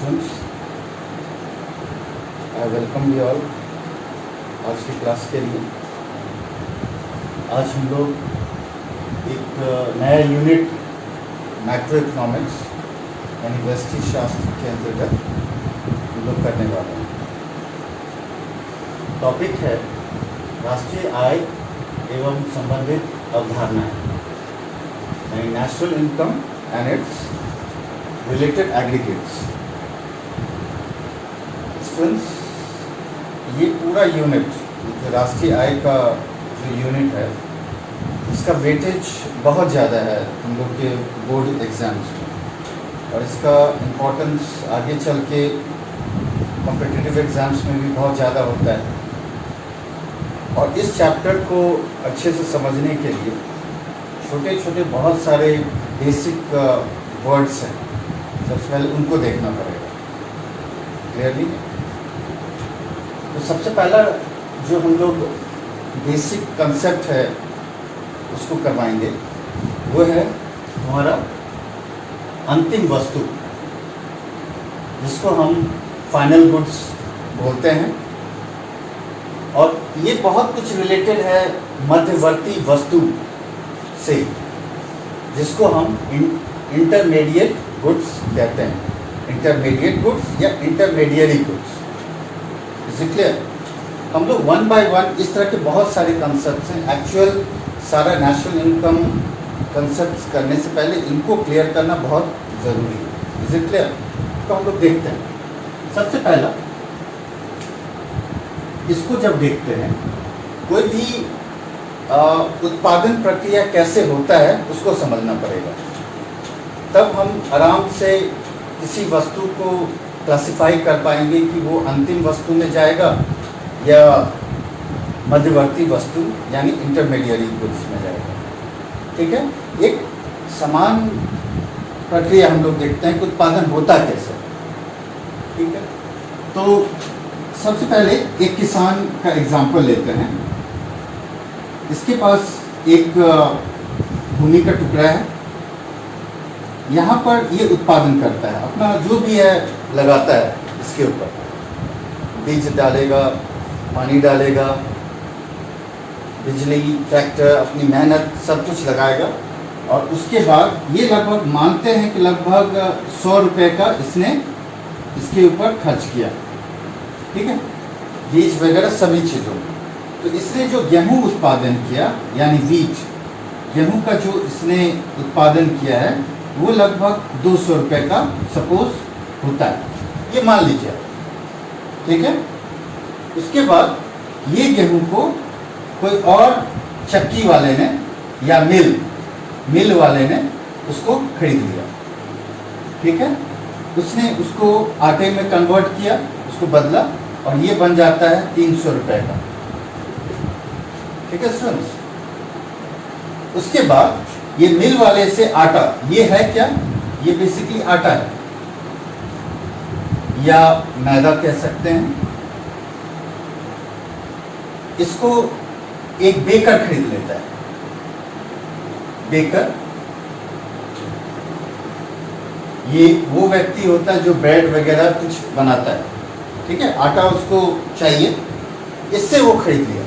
students, I welcome you all आज की class के लिए। आज हम लोग एक नया यूनिट मैक्रो इकोनॉमिक्स यानी व्यष्टि शास्त्र के अंतर्गत हम लोग करने वाले हैं। टॉपिक है राष्ट्रीय आय एवं संबंधित अवधारणाएं यानी national income and it's related aggregates. Students, ये पूरा यूनिट राष्ट्रीय आय का जो यूनिट है इसका वेटेज बहुत ज़्यादा है हम लोग के बोर्ड एग्जाम्स में, और इसका इम्पोर्टेंस आगे चल के कॉम्पिटिटिव एग्ज़ाम्स में भी बहुत ज़्यादा होता है। और इस चैप्टर को अच्छे से समझने के लिए छोटे छोटे बहुत सारे बेसिक वर्ड्स हैं, सबसे पहले उनको देखना पड़ेगा क्लियरली। तो सबसे पहला जो हम लोग बेसिक कंसेप्ट है उसको करवाएंगे वो है हमारा अंतिम वस्तु, जिसको हम फाइनल गुड्स बोलते हैं। और ये बहुत कुछ रिलेटेड है मध्यवर्ती वस्तु से, जिसको हम इंटरमीडिएट गुड्स कहते हैं। इंटरमीडिएट गुड्स या इंटरमीडियरी गुड्स। Is clear? हम लोग वन बाय वन इस तरह के बहुत सारे कंसेप्ट हैं। एक्चुअल सारा नेशनल इनकम कंसेप्ट करने से पहले इनको क्लियर करना बहुत ज़रूरी है। Is it clear? तो हम लोग देखते हैं। सबसे पहला, इसको जब देखते हैं, कोई भी उत्पादन प्रक्रिया कैसे होता है उसको समझना पड़ेगा, तब हम आराम से किसी वस्तु को क्लासिफाई कर पाएंगे कि वो अंतिम वस्तु में जाएगा या मध्यवर्ती वस्तु यानी इंटरमीडियरी गुड्स में जाएगा। ठीक है? एक समान प्रक्रिया हम लोग देखते हैं कि उत्पादन होता कैसे। ठीक है? तो सबसे पहले एक किसान का एग्जाम्पल लेते हैं। इसके पास एक भूमि का टुकड़ा है, यहाँ पर ये उत्पादन करता है, अपना जो भी है लगाता है, इसके ऊपर बीज डालेगा, पानी डालेगा, बिजली, ट्रैक्टर, अपनी मेहनत सब कुछ लगाएगा। और उसके बाद ये लगभग मानते हैं कि लगभग 100 रुपये का इसने इसके ऊपर खर्च किया। ठीक है? बीज वगैरह सभी चीज़ों। तो इसने जो गेहूं उत्पादन किया यानी वीट, गेहूं का जो इसने उत्पादन किया है वो लगभग 200 रुपये का सपोज होता है, ये मान लीजिए। ठीक है? उसके बाद ये गेहूं को कोई और चक्की वाले ने या मिल वाले ने उसको खरीद लिया। ठीक है? उसने उसको आटे में कन्वर्ट किया, उसको बदला, और ये बन जाता है 300 रुपये का। ठीक है स्टूडेंट्स? उसके बाद ये मिल वाले से आटा, ये है क्या? ये बेसिकली आटा है या मैदा कह सकते हैं। इसको एक बेकर खरीद लेता है। बेकर ये वो व्यक्ति होता है जो ब्रेड वगैरह कुछ बनाता है। ठीक है? आटा उसको चाहिए, इससे वो खरीद लिया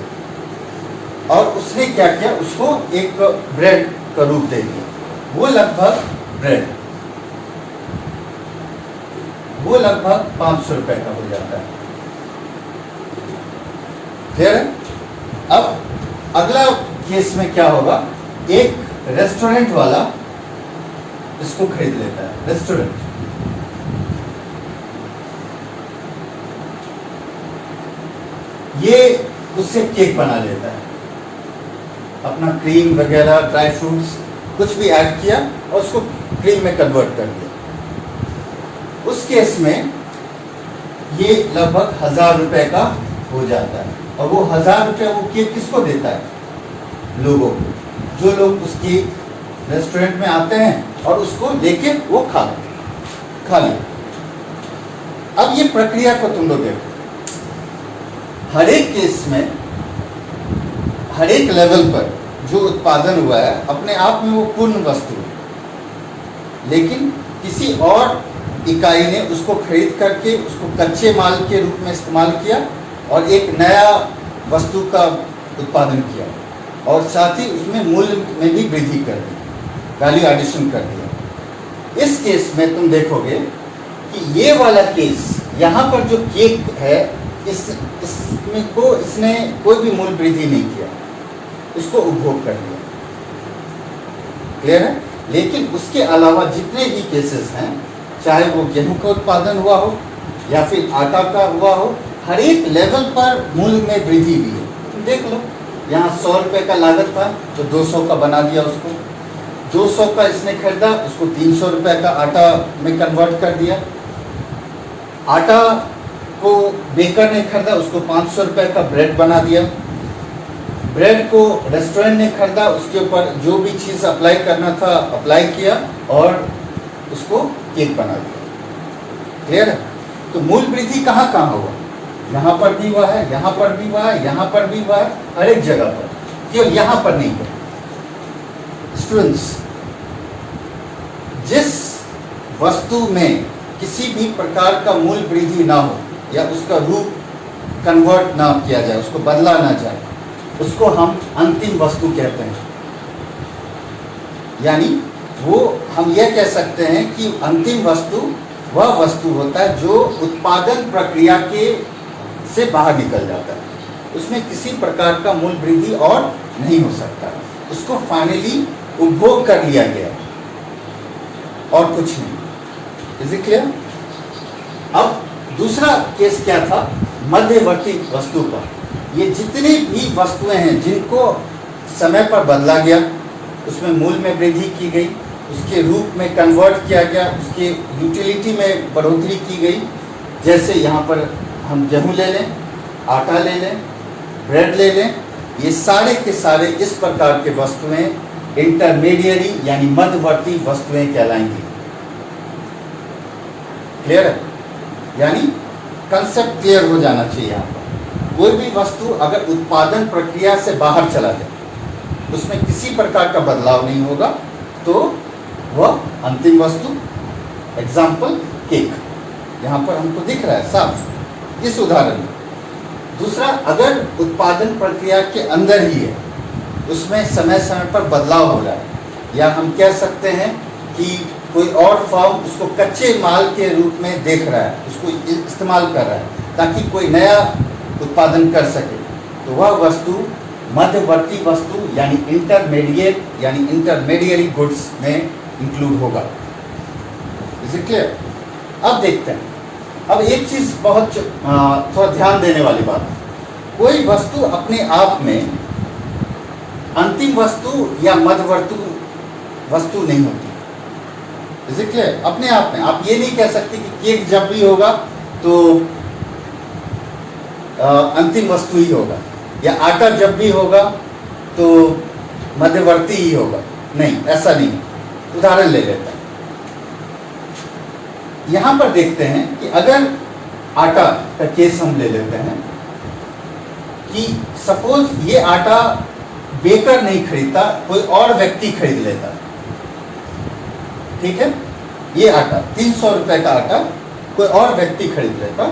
और उसने क्या किया, उसको एक ब्रेड का रूप दे दिया। वो लगभग 500 रुपये का हो जाता है। क्लियर है? अब अगला केस में क्या होगा, एक रेस्टोरेंट वाला इसको खरीद लेता है। रेस्टोरेंट ये उससे केक बना लेता है, अपना क्रीम वगैरह, ड्राई फ्रूट्स कुछ भी ऐड किया और उसको क्रीम में कन्वर्ट कर दिया। उस केस में ये लगभग 1000 रुपये का हो जाता है। और वो 1000 रुपये वो केक किसको देता है? लोगों को, जो लोग उसकी रेस्टोरेंट में आते हैं और उसको लेके वो खा ले। अब ये प्रक्रिया को तुम लोग देखो, हर एक केस में, हर एक लेवल पर जो उत्पादन हुआ है अपने आप में वो पूर्ण वस्तु है, लेकिन किसी और इकाई ने उसको खरीद करके उसको कच्चे माल के रूप में इस्तेमाल किया और एक नया वस्तु का उत्पादन किया और साथ ही उसमें मूल्य में भी वृद्धि कर दी, वैल्यू एडिशन कर दिया। इस केस में तुम देखोगे कि ये वाला केस यहाँ पर जो केक है इसमें को इसने कोई भी मूल्य वृद्धि नहीं किया, इसको उपभोग कर लिया। क्लियर है? लेकिन उसके अलावा जितने भी केसेस हैं, चाहे वो गेहूं का उत्पादन हुआ हो या फिर आटा का हुआ हो, हर एक लेवल पर मूल्य में वृद्धि हुई है। तुम देख लो, यहाँ 100 रुपये का लागत था तो 200 का बना दिया उसको, 200 का इसने खरीदा उसको 300 रुपये का आटा में कन्वर्ट कर दिया, आटा को बेकर ने खरीदा उसको 500 रुपये का ब्रेड बना दिया, ब्रेड को रेस्टोरेंट ने खरीदा उसके ऊपर जो भी चीज़ अप्लाई करना था अप्लाई किया और उसको केक बना दिया। क्लियर है? तो मूल्य वृद्धि कहाँ कहाँ हुआ? यहाँ पर भी हुआ है, यहाँ पर भी हुआ है, यहाँ पर भी हुआ है, हर एक जगह पर, केवल यहाँ पर नहीं हुआ। स्टूडेंट्स, जिस वस्तु में किसी भी प्रकार का मूल्य वृद्धि ना हो या उसका रूप कन्वर्ट ना किया जाए, उसको बदला ना जाए, उसको हम अंतिम वस्तु कहते हैं। यानी वो हम यह कह सकते हैं कि अंतिम वस्तु वह वस्तु होता है जो उत्पादन प्रक्रिया के से बाहर निकल जाता है, उसमें किसी प्रकार का मूल्य वृद्धि और नहीं हो सकता, उसको फाइनली उपभोग कर लिया गया और कुछ नहीं। Is it clear? अब दूसरा केस क्या था? मध्यवर्ती वस्तु का। ये जितनी भी वस्तुएं हैं जिनको समय पर बदला गया, उसमें मूल्य में वृद्धि की गई, उसके रूप में कन्वर्ट किया गया, उसके यूटिलिटी में बढ़ोतरी की गई, जैसे यहाँ पर हम गेहूँ ले लें, आटा ले लें, ब्रेड ले लें, ये सारे के सारे इस प्रकार के वस्तुएं इंटरमीडियरी यानी मध्यवर्ती वस्तुएं कहलाएंगी। क्लियर है? यानी कंसेप्ट क्लियर हो जाना चाहिए यहाँ पर। कोई भी वस्तु अगर उत्पादन प्रक्रिया से बाहर चला जाए, उसमें किसी प्रकार का बदलाव नहीं होगा, तो वह अंतिम वस्तु। एग्जाम्पल केक, यहाँ पर हमको दिख रहा है साफ इस उदाहरण में। दूसरा, अगर उत्पादन प्रक्रिया के अंदर ही है, उसमें समय समय पर बदलाव हो रहा है, या हम कह सकते हैं कि कोई और फर्म उसको कच्चे माल के रूप में देख रहा है, उसको इस्तेमाल कर रहा है ताकि कोई नया उत्पादन कर सके, तो वह वस्तु मध्यवर्ती वस्तु यानी इंटरमीडिएट यानी इंटरमीडियरी गुड्स में इंक्लूड होगा। Is it clear? अब देखते हैं, अब एक चीज़ बहुत थोड़ा ध्यान देने वाली बात, कोई वस्तु अपने आप में अंतिम वस्तु या मध्यवर्ती वस्तु नहीं होती। Is it clear? अपने आप में आप ये नहीं कह सकते कि केक जब भी होगा तो अंतिम वस्तु ही होगा, या आटा जब भी होगा तो मध्यवर्ती ही होगा। नहीं, ऐसा नहीं। उदाहरण ले लेते हैं, यहां पर देखते हैं कि अगर आटा का केस हम ले लेते हैं कि सपोज ये आटा बेकर नहीं खरीदता, कोई और व्यक्ति खरीद लेता। ठीक है? ये आटा 300 रुपए का आटा कोई और व्यक्ति खरीद लेता,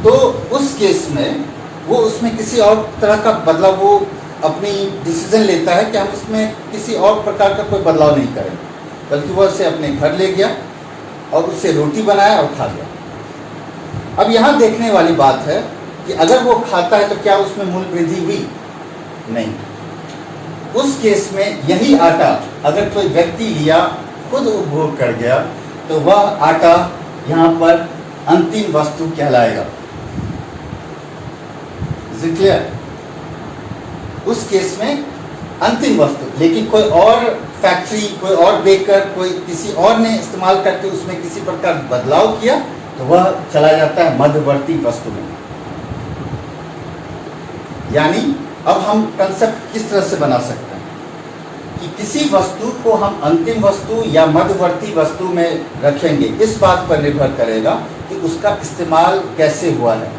तो उस केस में वो उसमें किसी और तरह का बदलाव, वो अपनी डिसीजन लेता है कि हम इसमें किसी और प्रकार का कोई बदलाव नहीं करें, बल्कि वो उसे अपने घर ले गया और उससे रोटी बनाया और खा गया। अब यहाँ देखने वाली बात है कि अगर वो खाता है तो क्या उसमें मूल्य वृद्धि हुई? नहीं। उस केस में यही आटा अगर कोई व्यक्ति लिया, खुद उपभोग कर गया, तो वह आटा यहाँ पर अंतिम वस्तु कहलाएगा। Is it clear? उस केस में अंतिम वस्तु, लेकिन कोई और फैक्ट्री, कोई और बेकर, कोई किसी और ने इस्तेमाल करके उसमें किसी प्रकार बदलाव किया, तो वह चला जाता है मध्यवर्ती वस्तु में। यानी अब हम कंसेप्ट किस तरह से बना सकते हैं कि किसी वस्तु को हम अंतिम वस्तु या मध्यवर्ती वस्तु में रखेंगे, इस बात पर निर्भर करेगा कि उसका इस्तेमाल कैसे हुआ है,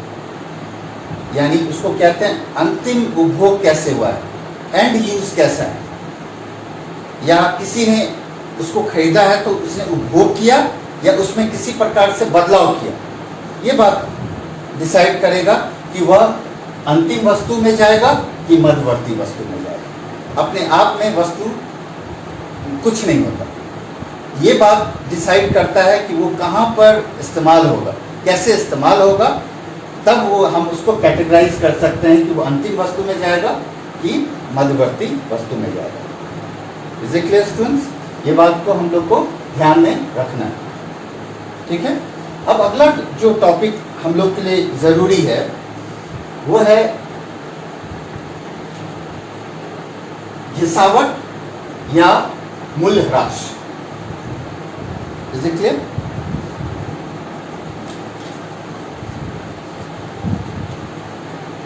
यानी उसको कहते हैं अंतिम उपभोग कैसे हुआ है, एंड यूज कैसा है। या किसी ने उसको खरीदा है तो उसने उपभोग किया या उसमें किसी प्रकार से बदलाव किया, ये बात डिसाइड करेगा कि वह अंतिम वस्तु में जाएगा कि मध्यवर्ती वस्तु में जाएगा। अपने आप में वस्तु कुछ नहीं होता, ये बात डिसाइड करता है कि वो कहाँ पर इस्तेमाल होगा, कैसे इस्तेमाल होगा, तब वो हम उसको कैटेगराइज कर सकते हैं कि वो अंतिम वस्तु में जाएगा कि मध्यवर्ती वस्तु में जाएगा। Is it clear students? ये बात को हम लोग को ध्यान में रखना है, ठीक है। अब अगला जो टॉपिक हम लोग के लिए जरूरी है वो है घिसावट या मूल्यह्रास। Is it clear?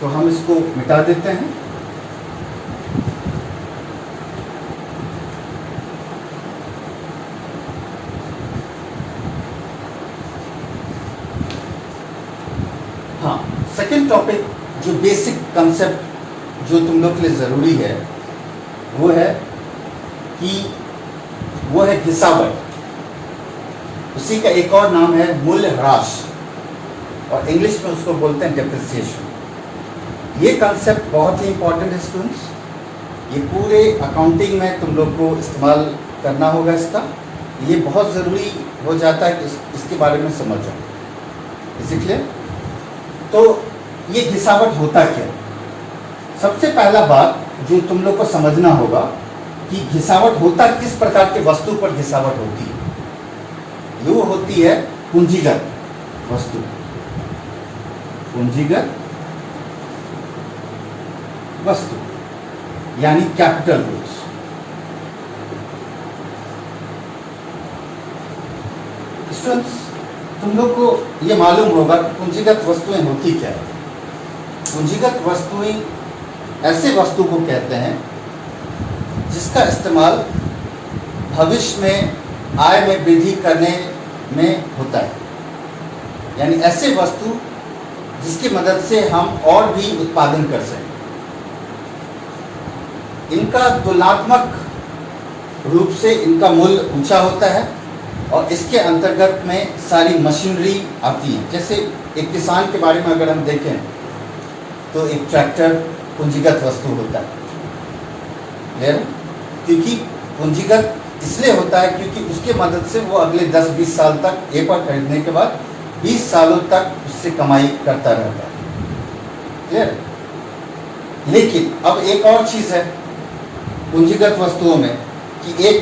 तो हम इसको मिटा देते हैं। हाँ, सेकेंड टॉपिक जो बेसिक कंसेप्ट जो तुम लोग के लिए ज़रूरी है वो है घिसावट। उसी का एक और नाम है मूल्यह्रास, और इंग्लिश में उसको बोलते हैं डेप्रिसिएशन। ये कंसेप्ट बहुत ही इंपॉर्टेंट है स्टूडेंट्स, ये पूरे अकाउंटिंग में तुम लोग को इस्तेमाल करना होगा इसका। ये बहुत ज़रूरी हो जाता है कि इसके बारे में समझो। इसलिए तो ये घिसावट होता क्या? सबसे पहला बात जो तुम लोग को समझना होगा कि घिसावट होता किस प्रकार के वस्तु पर घिसावट होती है। वो होती है पूंजीगत वस्तु, पूंजीगत वस्तु यानी कैपिटल गुड्स। स्टूडेंट्स, तुम लोग को ये मालूम होगा कि पूंजीगत वस्तुएं होती क्या है। पूंजीगत वस्तुएं ऐसे वस्तु को कहते हैं जिसका इस्तेमाल भविष्य में आय में वृद्धि करने में होता है, यानी ऐसे वस्तु जिसकी मदद से हम और भी उत्पादन कर सकें। इनका तुलनात्मक रूप से इनका मूल्य ऊंचा होता है और इसके अंतर्गत में सारी मशीनरी आती है। जैसे एक किसान के बारे में अगर हम देखें तो एक ट्रैक्टर पूंजीगत वस्तु होता है, क्लियर? क्योंकि पूंजीगत इसलिए होता है क्योंकि उसके मदद से वो अगले 10-20 साल तक एक बार खरीदने के बाद 20 सालों तक उससे कमाई करता रहता है, क्लियर? लेकिन अब एक और चीज़ है पूंजीगत वस्तुओं में कि एक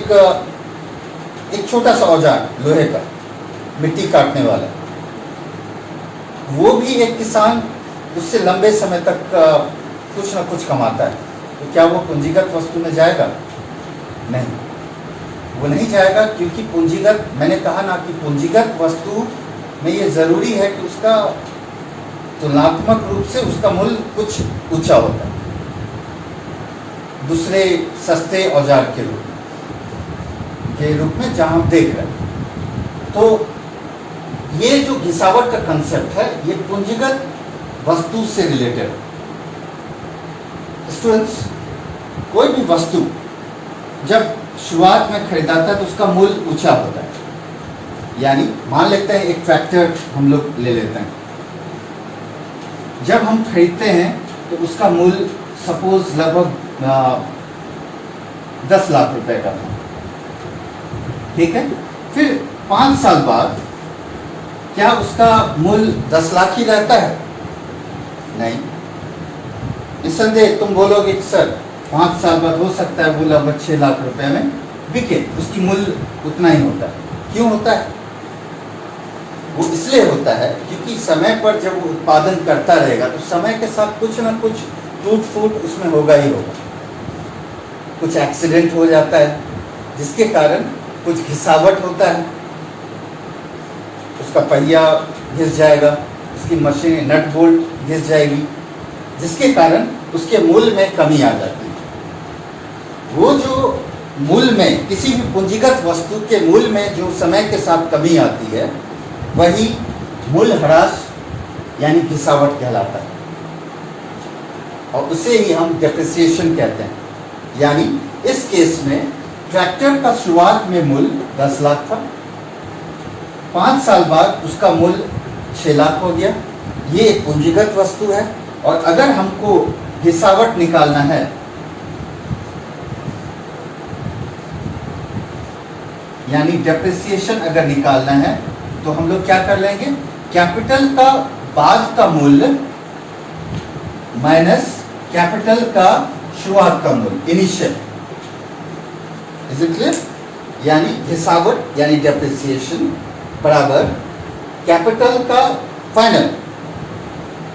छोटा सा औजार लोहे का, मिट्टी काटने वाला, वो भी एक किसान उससे लंबे समय तक कुछ ना कुछ कमाता है। तो क्या वो पूंजीगत वस्तु में जाएगा? नहीं, वो नहीं जाएगा, क्योंकि पूंजीगत, मैंने कहा ना कि पूंजीगत वस्तु में ये ज़रूरी है कि उसका तुलनात्मक रूप से उसका मूल्य कुछ ऊंचा होता है दूसरे सस्ते औजार के रूप में जहां हम देख रहे हैं। तो ये जो घिसावट का कंसेप्ट है ये पूंजीगत वस्तु से रिलेटेड है। स्टूडेंट्स, कोई भी वस्तु जब शुरुआत में खरीदाता है तो उसका मूल्य ऊंचा होता है। यानी मान लेते हैं एक ट्रैक्टर हम लोग ले लेते हैं, जब हम खरीदते हैं तो उसका मूल्य सपोज लगभग 10 लाख रुपए का था, ठीक है। फिर 5 साल बाद क्या उसका मूल्य 10 लाख ही रहता है? नहीं, निस्संदेह तुम बोलोगे कि सर 5 साल बाद हो सकता है वो लगभग 6 लाख रुपए में बिके, उसकी मूल्य उतना ही होता है। क्यों होता है? वो इसलिए होता है क्योंकि समय पर जब वो उत्पादन करता रहेगा तो समय के साथ कुछ ना कुछ टूट फूट उसमें होगा ही होगा। कुछ एक्सीडेंट हो जाता है जिसके कारण कुछ घिसावट होता है, उसका पहिया घिस जाएगा, उसकी मशीन नट बोल्ट घिस जाएगी, जिसके कारण उसके मूल्य में कमी आ जाती है। वो जो मूल्य में, किसी भी पूंजीगत वस्तु के मूल्य में जो समय के साथ कमी आती है वही मूल्यह्रास यानी घिसावट कहलाता है, और उसे ही हम डेप्रिसिएशन कहते हैं। यानी इस केस में ट्रैक्टर का शुरुआत में मूल्य 10 लाख था, 5 साल बाद उसका मूल्य 6 लाख हो गया। ये एक पूंजीगत वस्तु है। और अगर हमको हिसावट निकालना है, यानी डेप्रिसिएशन अगर निकालना है, तो हम लोग क्या कर लेंगे, कैपिटल का बाद का मूल्य माइनस कैपिटल का शुरुआत का मूल्य, इनिशियल। Is it clear? यानी हिसावट यानी डेप्रिसिएशन बराबर कैपिटल का फाइनल,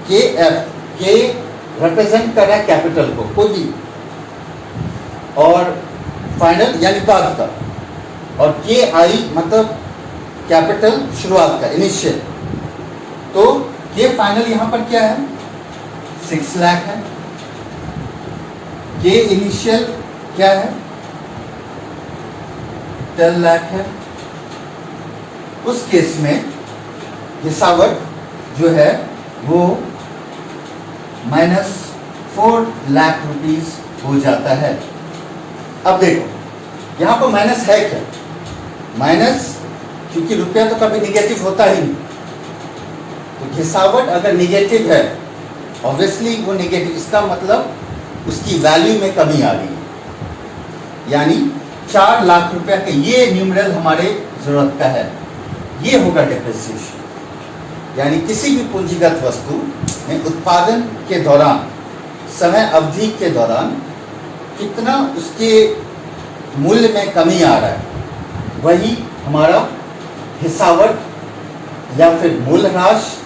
के एफ, के रिप्रेजेंट कर रहा है कैपिटल को, कोई भी, और फाइनल यानी बाद का, और के आई मतलब कैपिटल शुरुआत का, इनिशियल। तो के फाइनल यहां पर क्या है, 6 लाख है। के इनिशियल क्या है, 10 लाख है। उस केस में हिसावट जो है वो -4 लाख रुपीस हो जाता है। अब देखो यहां पर माइनस है क्या, माइनस, क्योंकि रुपया तो कभी निगेटिव होता ही नहीं, तो हिसावट अगर निगेटिव है, ऑब्वियसली वो निगेटिव, इसका मतलब उसकी वैल्यू में कमी आ रही है, यानी 4 लाख रुपया का ये न्यूमरल हमारे जरूरत का है, ये होगा डेप्रिसिएशन। यानी किसी भी पूंजीगत वस्तु में उत्पादन के दौरान, समय अवधि के दौरान कितना उसके मूल्य में कमी आ रहा है, वही हमारा हिसावट या फिर मूल्यह्रास,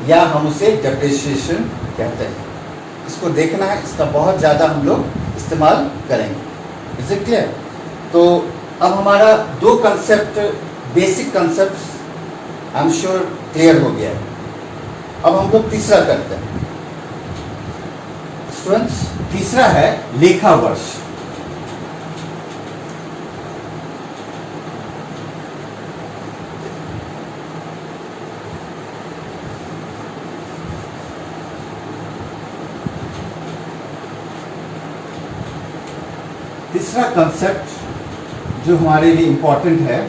या हम उसे डेप्रिसिएशन कहते हैं। इसको देखना है, इसका बहुत ज़्यादा हम लोग इस्तेमाल करेंगे। Is it clear? तो अब हमारा 2 concept, basic concept I am sure clear हो गया है। अब हम लोग तीसरा करते हैं स्टूडेंट्स। तीसरा है लेखा वर्ष। तीसरा कंसेप्ट जो हमारे लिए इंपॉर्टेंट है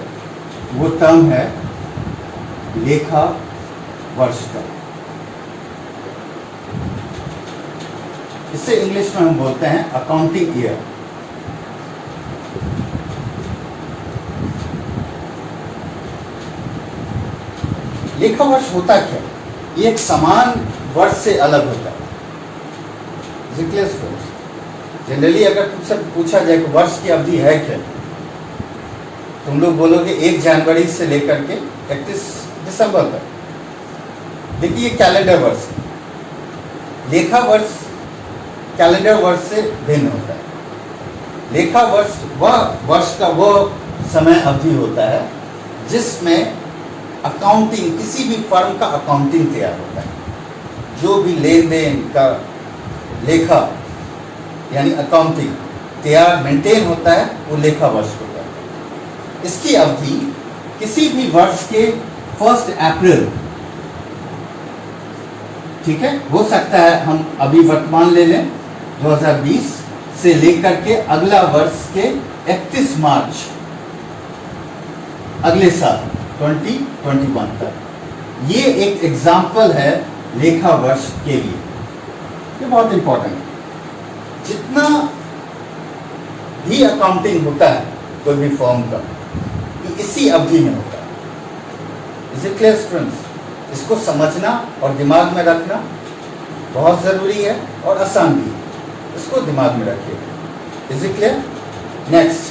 वो टर्म है लेखा वर्ष का। इसे इंग्लिश में हम बोलते हैं अकाउंटिंग ईयर। लेखा वर्ष होता क्या? ये एक समान वर्ष से अलग होता है। जनरली अगर तुमसे पूछा जाए कि वर्ष की अवधि है क्या, तुम लोग बोलोगे 1 जनवरी से लेकर के 31 दिसंबर तक। देखिए ये कैलेंडर वर्ष है। लेखा वर्ष कैलेंडर वर्ष से भिन्न होता है। लेखा वर्ष वह वर्ष का वह समय अवधि होता है जिसमें अकाउंटिंग, किसी भी फर्म का अकाउंटिंग तैयार होता है। जो भी लेन देन का लेखा यानी अकाउंटिंग तैयार मेंटेन होता है, वो लेखा वर्ष होता है। इसकी अवधि किसी भी वर्ष के 1 अप्रैल, ठीक है, हो सकता है हम अभी वर्तमान ले लें 2020 से लेकर के अगला वर्ष के 31 मार्च अगले साल 2021 तक। ये एक एग्जाम्पल है लेखा वर्ष के लिए। ये बहुत इंपॉर्टेंट है। जितना भी अकाउंटिंग होता है कोई भी फर्म का, ये इसी अवधि में होता है। Is it clear students? इसको समझना और दिमाग में रखना बहुत ज़रूरी है और आसान भी है। इसको दिमाग में रखिए। Is it clear? Next,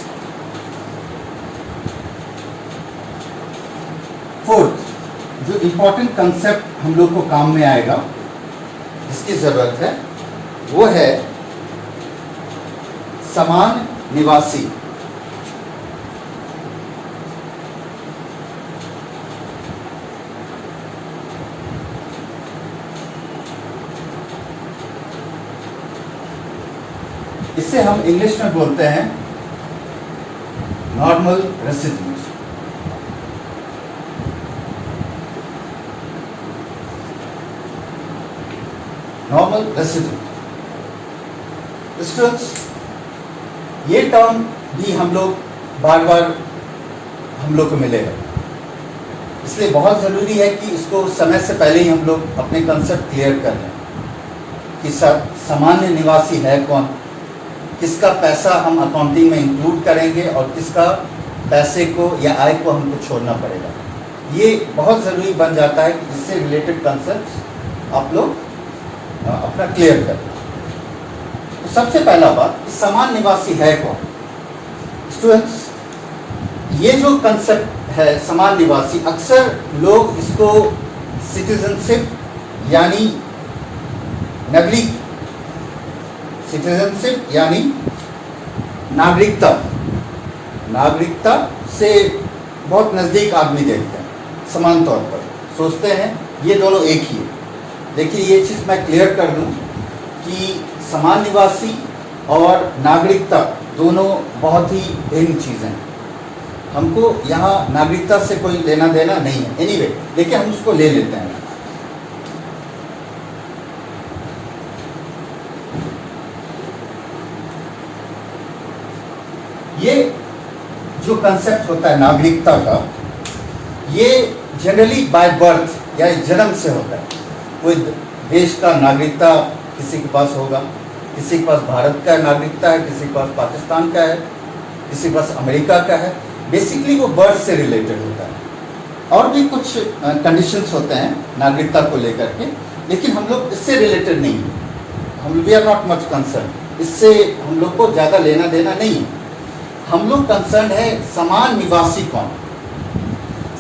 fourth जो इंपॉर्टेंट कंसेप्ट हम लोग को काम में आएगा, इसकी ज़रूरत है, वो है समान निवासी। इसे हम इंग्लिश में बोलते हैं normal residence. Normal resident students, ये टर्म भी हम लोग बार बार हम लोग को मिलेगा। इसलिए बहुत ज़रूरी है कि इसको समय से पहले ही हम लोग अपने कंसेप्ट क्लियर कर लें कि सामान्य निवासी है कौन, किसका पैसा हम अकाउंटिंग में इंक्लूड करेंगे और किसका पैसे को या आय को हमको छोड़ना पड़ेगा। ये बहुत ज़रूरी बन जाता है कि इससे रिलेटेड कंसेप्ट आप लोग अपना क्लियर करें। तो सबसे पहला बात, सामान्य निवासी है कौन। स्टूडेंट्स, ये जो कंसेप्ट है सामान्य निवासी, अक्सर लोग इसको सिटीजनशिप यानी नागरिक, सिटीजनशिप यानी नागरिकता, नागरिकता से बहुत नज़दीक आदमी देखते हैं, समान तौर पर सोचते हैं ये दोनों एक ही है। देखिए, ये चीज़ मैं क्लियर कर दूं कि समान निवासी और नागरिकता दोनों बहुत ही भिन्न चीज़ें हैं। हमको यहाँ नागरिकता से कोई लेना देना नहीं है। एनीवे, देखिए हम उसको ले लेते हैं। ये जो कंसेप्ट होता है नागरिकता का, ये जनरली बाय बर्थ या जन्म से होता है। कोई देश का नागरिकता किसी के पास होगा, किसी के पास भारत का नागरिकता है, किसी के पास पाकिस्तान का है, किसी के पास अमेरिका का है। बेसिकली वो बर्थ से रिलेटेड होता है। और भी कुछ कंडीशंस होते हैं नागरिकता को लेकर के, लेकिन हम लोग इससे रिलेटेड नहीं है। हम we are not much concern, इससे हम लोग को ज़्यादा लेना देना नहीं है। हम लोग कंसर्न है समान निवासी कौन।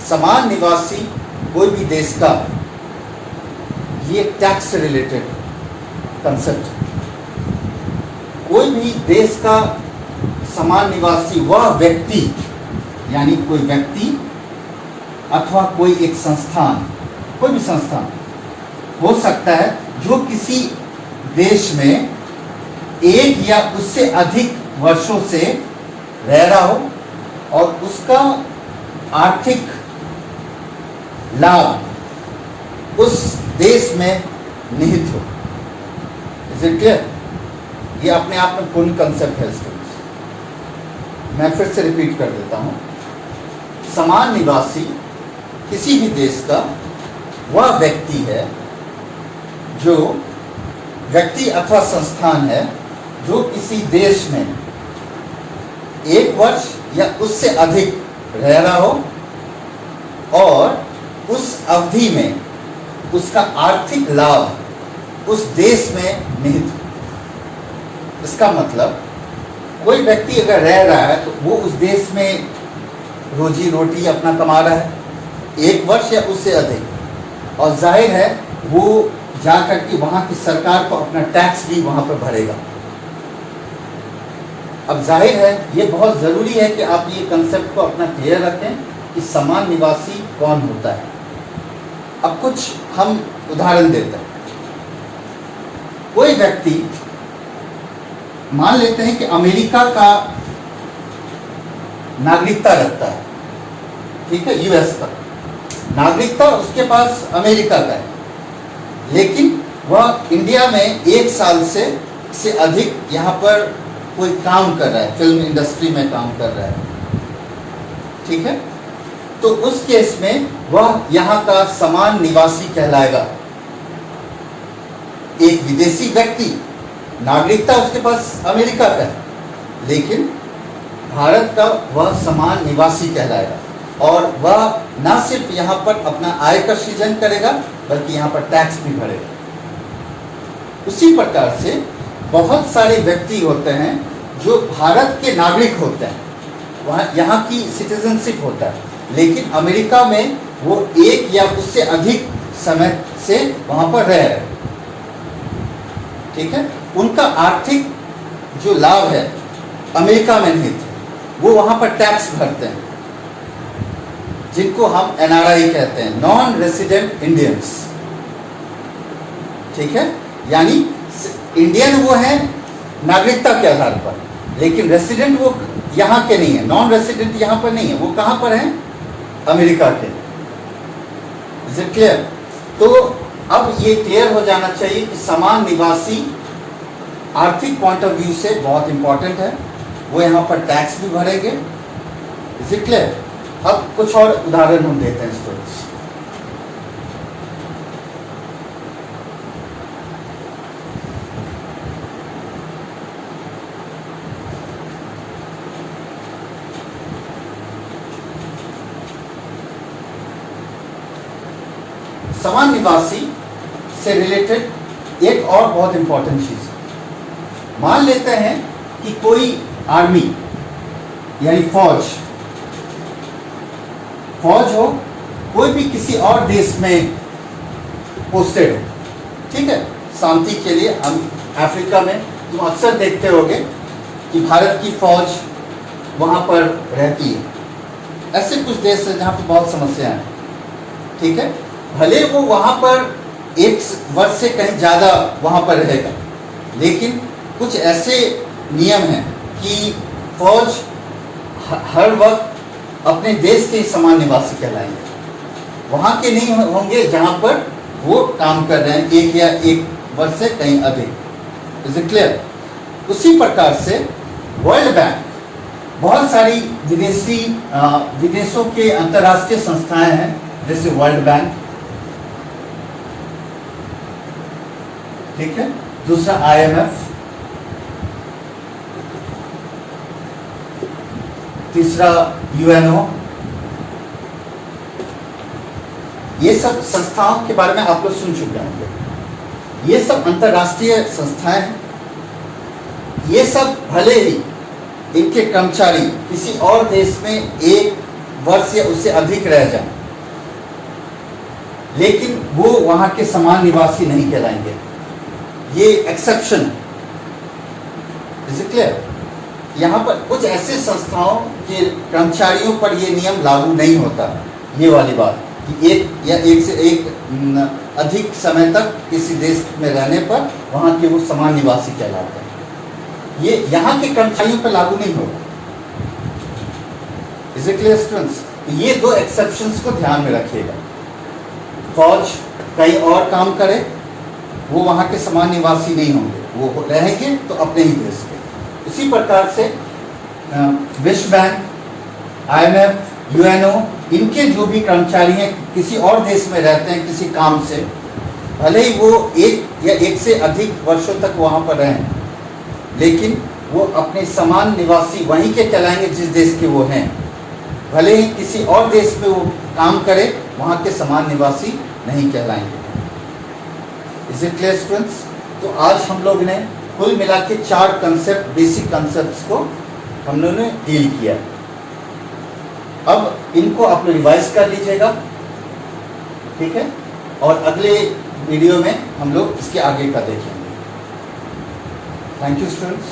समान निवासी कोई भी देश का, ये टैक्स से रिलेटेड कंसेप्ट। कोई भी देश का समान निवासी वह व्यक्ति, यानी कोई व्यक्ति अथवा कोई एक संस्थान, कोई भी संस्थान हो सकता है जो किसी देश में एक या उससे अधिक वर्षों से रह रहा हो और उसका आर्थिक लाभ उस देश में निहित हो। Is it clear? ये अपने आप में पूर्ण कंसेप्ट है इसके। मैं फिर से रिपीट कर देता हूँ। समान निवासी किसी भी देश का वह व्यक्ति है, जो व्यक्ति अथवा संस्थान है जो किसी देश में एक वर्ष या उससे अधिक रह रहा हो और उस अवधि में उसका आर्थिक लाभ उस देश में निहित हो। इसका मतलब कोई व्यक्ति अगर रह रहा है तो वो उस देश में रोजी रोटी अपना कमा रहा है एक वर्ष या उससे अधिक, और जाहिर है वो जाकर के वहाँ की सरकार को अपना टैक्स भी वहाँ पर भरेगा। अब जाहिर है ये बहुत ज़रूरी है कि आप ये कंसेप्ट को अपना क्लियर रखें कि समान निवासी कौन होता है। अब कुछ हम उदाहरण देते हैं। कोई व्यक्ति मान लेते हैं कि अमेरिका का नागरिकता रखता है, ठीक है, यूएस का नागरिकता उसके पास अमेरिका का है, लेकिन वह इंडिया में 1 साल से अधिक यहाँ पर कोई काम कर रहा है, फिल्म इंडस्ट्री में काम कर रहा है, ठीक है। तो उस केस में वह यहाँ का समान निवासी कहलाएगा। एक विदेशी व्यक्ति, नागरिकता उसके पास अमेरिका का है, लेकिन भारत का वह समान निवासी कहलाएगा और वह न सिर्फ यहाँ पर अपना आय का सृजन करेगा बल्कि यहाँ पर टैक्स भी भरेगा। उसी प्रकार से बहुत सारे व्यक्ति होते हैं जो भारत के नागरिक होते हैं, वहाँ यहाँ की सिटीजनशिप होता है, लेकिन अमेरिका में वो 1 या उससे अधिक समय से वहाँ पर रह रहे हैं, ठीक है। उनका आर्थिक जो लाभ है अमेरिका में निहित है, वो वहाँ पर टैक्स भरते हैं, जिनको हम NRI कहते हैं, नॉन रेसिडेंट इंडियंस, ठीक है। यानी इंडियन वो है नागरिकता के आधार पर, लेकिन रेसिडेंट वो यहाँ के नहीं है, नॉन रेसिडेंट यहाँ पर नहीं है, वो कहाँ पर हैं? अमेरिका के। Is it clear? तो अब ये क्लियर हो जाना चाहिए कि समान निवासी आर्थिक पॉइंट ऑफ व्यू से बहुत इंपॉर्टेंट है, वो यहाँ पर टैक्स भी भरेंगे। Is it clear? अब कुछ और उदाहरण हम देते हैं स्टूडेंट्स। समान निवासी से रिलेटेड एक और बहुत इंपॉर्टेंट चीज है। मान लेते हैं कि कोई आर्मी यानी फौज हो, कोई भी किसी और देश में पोस्टेड हो, ठीक है, शांति के लिए। हम अफ्रीका में तुम अक्सर देखते होगे कि भारत की फौज वहां पर रहती है। ऐसे कुछ देश है जहां पर बहुत समस्याएं हैं, ठीक है। भले वो वहां पर एक वर्ष से कहीं ज़्यादा वहां पर रहेगा, लेकिन कुछ ऐसे नियम हैं कि फौज हर वक्त अपने देश के समान निवासी कहलाएंगे, वहां के नहीं होंगे जहां पर वो काम कर रहे हैं एक या एक वर्ष से कहीं अधिक। Is it clear? उसी प्रकार से वर्ल्ड बैंक, बहुत सारी विदेशों के अंतर्राष्ट्रीय संस्थाएं हैं, जैसे वर्ल्ड बैंक, ठीक है, दूसरा IMF, तीसरा UNO। ये सब संस्थाओं के बारे में आप लोग सुन चुके होंगे। ये सब अंतर्राष्ट्रीय संस्थाएं हैं। ये सब भले ही इनके कर्मचारी किसी और देश में एक वर्ष या उससे अधिक रह जाएं, लेकिन वो वहां के समान निवासी नहीं कहलाएंगे। ये एक्सेप्शन। Is it clear? यहाँ पर कुछ ऐसे संस्थाओं के कर्मचारियों पर ये नियम लागू नहीं होता, ये वाली बात कि एक या एक से एक अधिक समय तक किसी देश में रहने पर वहाँ के वो समान निवासी कहलाते हैं। ये यहाँ के कर्मचारियों पर लागू नहीं होगा। Is it clear students? ये दो एक्सेप्शंस को ध्यान में रखिएगा। फौज कहीं और काम करे, वो वहाँ के समान निवासी नहीं होंगे, वो रहेंगे तो अपने ही देश के। इसी प्रकार से विश्व बैंक, IMF, UNO, इनके जो भी कर्मचारी हैं किसी और देश में रहते हैं किसी काम से, भले ही वो एक या एक से अधिक वर्षों तक वहाँ पर रहें, लेकिन वो अपने समान निवासी वहीं के कहलाएंगे जिस देश के वो हैं। भले ही किसी और देश में वो काम करे, वहाँ के समान निवासी नहीं कहलाएंगे। Is it clear students? तो आज हम लोग ने कुल मिला के 4 कंसेप्ट, बेसिक कंसेप्ट्स को हम लोगों ने डील किया। अब इनको आप लोग रिवाइज कर लीजिएगा, ठीक है, और अगले वीडियो में हम लोग इसके आगे का देखेंगे। Thank you students.